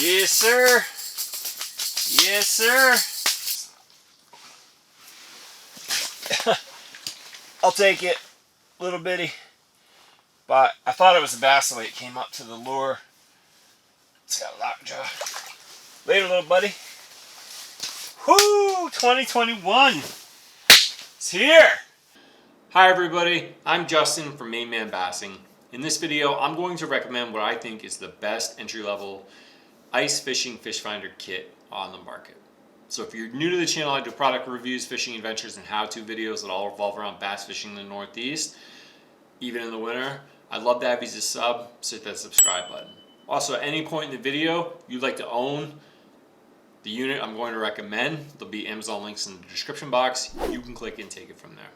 Yes, sir. Yes, sir. I'll take it. Little bitty. But I thought it was a bass the way it came up to the lure. It's got a lockjaw. Later, little buddy. Whoo! 2021. It's here. Hi, everybody. I'm Justin from Main Man Bassing. In this video, I'm going to recommend what I think is the best entry-level ice fishing fish finder kit on the market. So if you're new to the channel, I do product reviews, fishing adventures, and how-to videos that all revolve around bass fishing in the Northeast, even in the winter. I'd love to have you as a sub, so hit that subscribe button. Also, at any point in the video you'd like to own the unit I'm going to recommend, there'll be Amazon links in the description box. You can click and take it from there.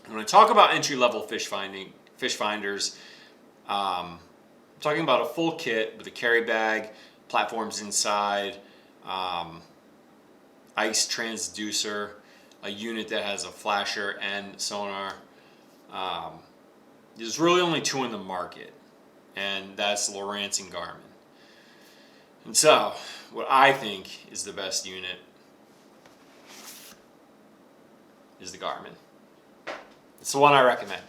When I talk about entry-level fish finders, I'm talking about a full kit with a carry bag, platforms inside, ice transducer, a unit that has a flasher and sonar. There's really only two in the market, and that's Lowrance and Garmin. And so, what I think is the best unit is the Garmin. It's the one I recommend.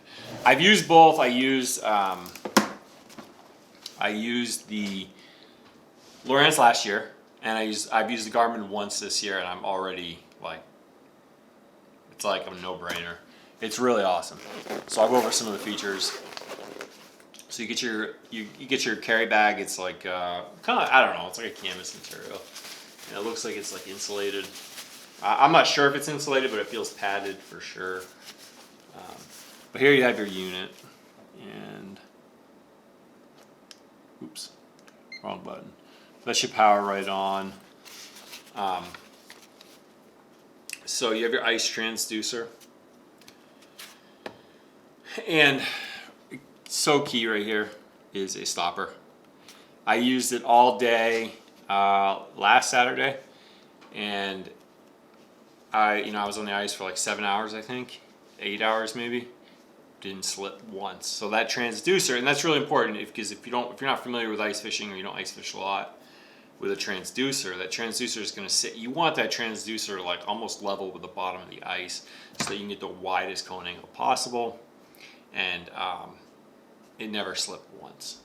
I've used both. I used the Lowrance last year, and I've used the Garmin once this year, and I'm already like, it's like a no-brainer. It's really awesome. So I'll go over some of the features. So you get your carry bag. It's like kind of, I don't know. It's like a canvas material, and it looks like it's like insulated. I'm not sure if it's insulated, but it feels padded for sure. But here you have your unit, and oops, wrong button. That should power right on. So you have your ice transducer, and so key right here is a stopper. I used it all day last Saturday, and I was on the ice for like 7 hours, I think, 8 hours maybe. Didn't slip once. So that transducer, and that's really important because if you're not familiar with ice fishing or you don't ice fish a lot with a transducer, that transducer is going to sit. You want that transducer like almost level with the bottom of the ice so that you can get the widest cone angle possible, and it never slipped once.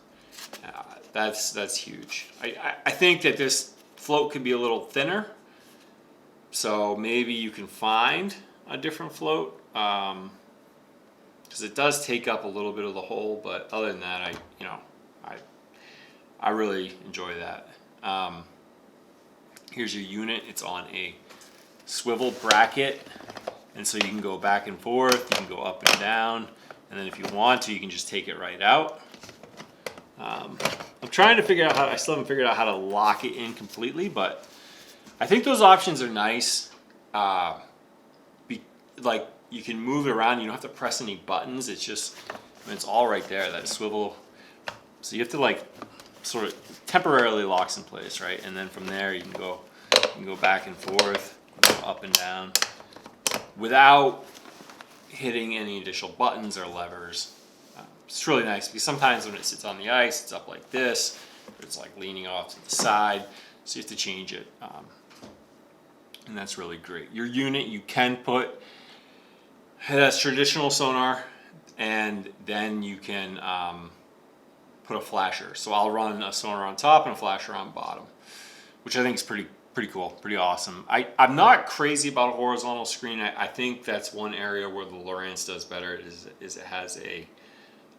That's huge. I think that this float could be a little thinner, so maybe you can find a different float. Because it does take up a little bit of the hole, but other than that, I really enjoy that. Here's your unit. It's on a swivel bracket, and so you can go back and forth, you can go up and down, and then if you want to, you can just take it right out. I'm trying to figure out I still haven't figured out how to lock it in completely, but I think those options are nice. You can move it around. You don't have to press any buttons. It's just, it's all right there, that swivel. So you have to like sort of temporarily locks in place, right? And then from there you can go back and forth, go up and down without hitting any additional buttons or levers. It's really nice because sometimes when it sits on the ice, it's up like this, or it's like leaning off to the side, so you have to change it. And that's really great. Your unit, you can put, that's traditional sonar, and then you can put a flasher. So I'll run a sonar on top and a flasher on bottom, which I think is pretty cool, pretty awesome. I'm not crazy about a horizontal screen. I think that's one area where the Lowrance does better, is it has a,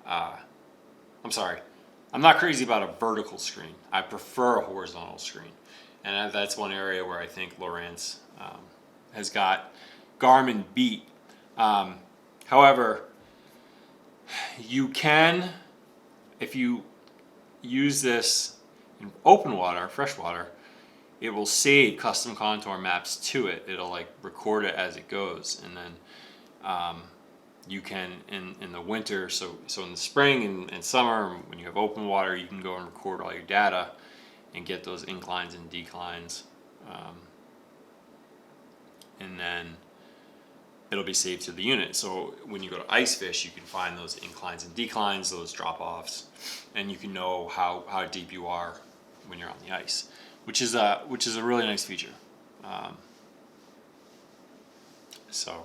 I'm not crazy about a vertical screen. I prefer a horizontal screen. And that's one area where I think Lowrance has got Garmin beat. However, you can, if you use this in open water, freshwater, it will save custom contour maps to it. It'll like record it as it goes, and then you can in the winter, so in the spring and summer when you have open water, you can go and record all your data and get those inclines and declines, and then it'll be saved to the unit. So when you go to ice fish, you can find those inclines and declines, those drop-offs, and you can know how deep you are when you're on the ice, which is a really nice feature. So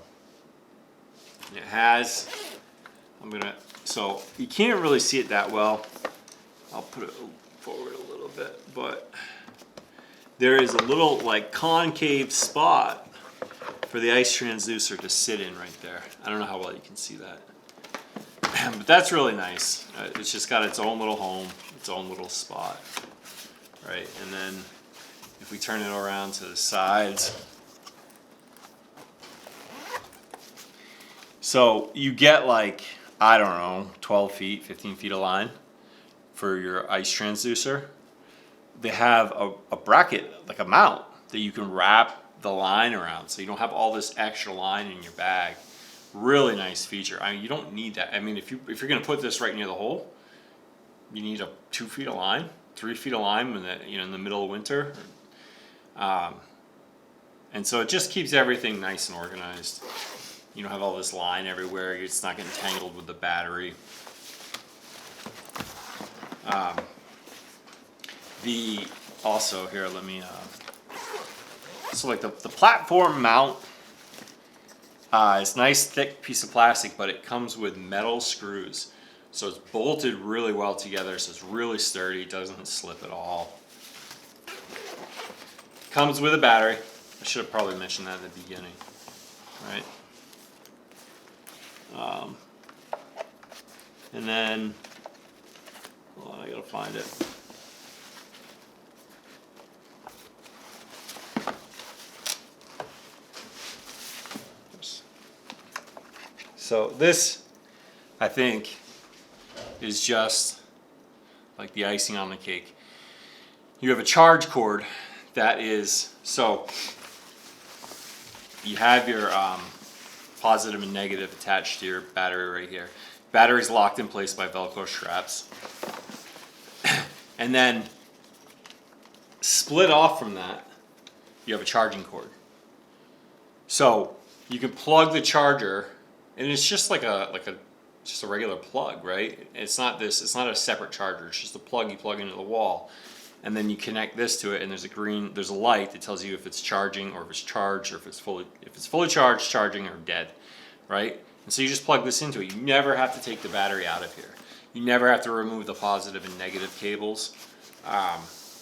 it has, so you can't really see it that well. I'll put it forward a little bit, but there is a little like concave spot for the ice transducer to sit in right there. I don't know how well you can see that, but that's really nice. It's just got its own little home, its own little spot, right? And then if we turn it around to the sides, so you get like, I don't know, 12 feet, 15 feet of line for your ice transducer. They have a bracket, like a mount, that you can wrap the line around, so you don't have all this extra line in your bag. Really nice feature. I mean, you don't need that. I mean, if you're gonna put this right near the hole, you need 2 feet of line, 3 feet of line in the middle of winter. And so it just keeps everything nice and organized. You don't have all this line everywhere. It's not getting tangled with the battery. Also here, let me, so like the platform mount is a nice thick piece of plastic, but it comes with metal screws. So it's bolted really well together, so it's really sturdy, it doesn't slip at all. Comes with a battery. I should have probably mentioned that at the beginning, right? And then, hold on, I gotta find it. So this, I think, is just like the icing on the cake. You have a charge cord that is, so you have your positive and negative attached to your battery right here. Battery's locked in place by Velcro straps. And then split off from that, you have a charging cord. So you can plug the charger, and it's just like just a regular plug, right? It's not a separate charger. It's just a plug you plug into the wall, and then you connect this to it, and there's a light that tells you if it's charging or if it's charged, or if it's fully charged, charging, or dead, right? And so you just plug this into it. You never have to take the battery out of here. You never have to remove the positive and negative cables.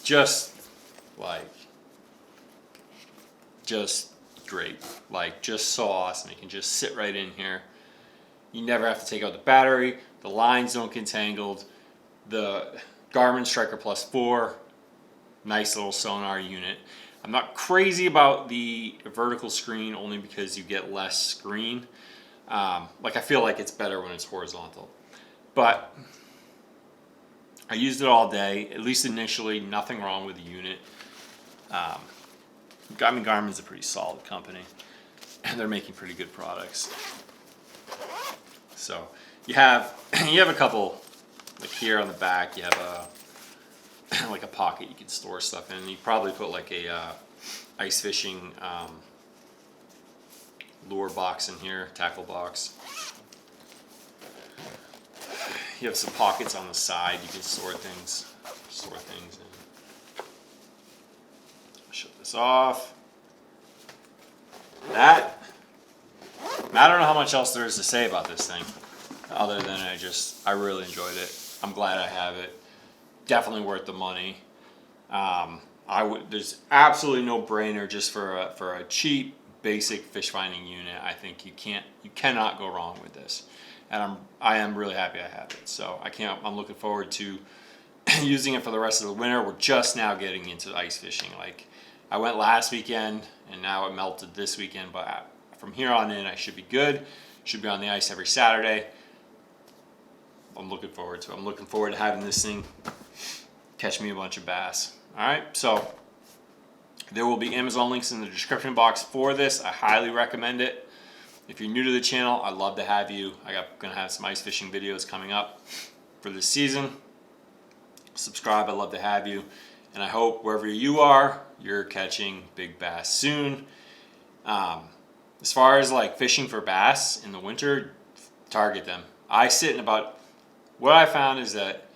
Just great. Like, just so awesome. You can just sit right in here. You never have to take out the battery. The lines don't get tangled. The Garmin Striker Plus 4, nice little sonar unit. I'm not crazy about the vertical screen, only because you get less screen. Like, I feel like it's better when it's horizontal. But I used it all day, at least initially. Nothing wrong with the unit. Garmin's a pretty solid company, and they're making pretty good products. So you have a couple, like here on the back, you have like a pocket you can store stuff in. You probably put like a ice fishing lure box in here, tackle box. You have some pockets on the side you can store things in. Shut this off. I don't know how much else there is to say about this thing, other than I really enjoyed it. I'm glad I have it. Definitely worth the money. There's absolutely no brainer just for a cheap, basic fish finding unit. I think you cannot go wrong with this, and I am really happy I have it. So I'm looking forward to using it for the rest of the winter. We're just now getting into ice fishing. Like, I went last weekend, and now it melted this weekend, but from here on in, I should be good. Should be on the ice every Saturday. I'm looking forward to it. I'm looking forward to having this thing catch me a bunch of bass. All right, so there will be Amazon links in the description box for this. I highly recommend it. If you're new to the channel, I'd love to have you. I'm gonna have some ice fishing videos coming up for this season. Subscribe, I'd love to have you. And I hope wherever you are, you're catching big bass soon. As far as like fishing for bass in the winter, target them. What I found is that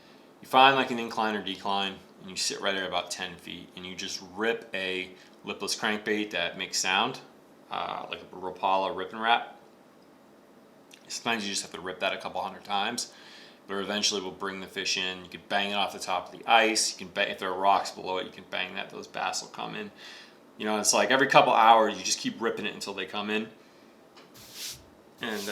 you find like an incline or decline and you sit right at about 10 feet, and you just rip a lipless crankbait that makes sound, like a Rapala rip and wrap. Sometimes you just have to rip that a couple hundred times, but eventually will bring the fish in. You can bang it off the top of the ice. You can bang, if there are rocks below it, you can bang that. Those bass will come in. You know, it's like every couple hours, you just keep ripping it until they come in. And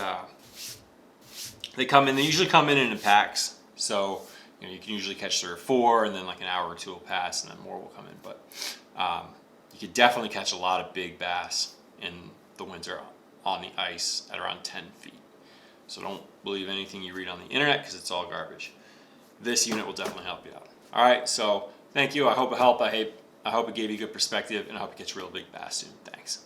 they come in. They usually come in packs. So you know, you can usually catch 3 or 4, and then like an hour or 2 will pass, and then more will come in. But you could definitely catch a lot of big bass in the winter on the ice at around 10 feet. So don't believe anything you read on the internet, because it's all garbage. This unit will definitely help you out. All right, so thank you. I hope it helped. I hope it gave you good perspective, and I hope you catch real big bass soon. Thanks.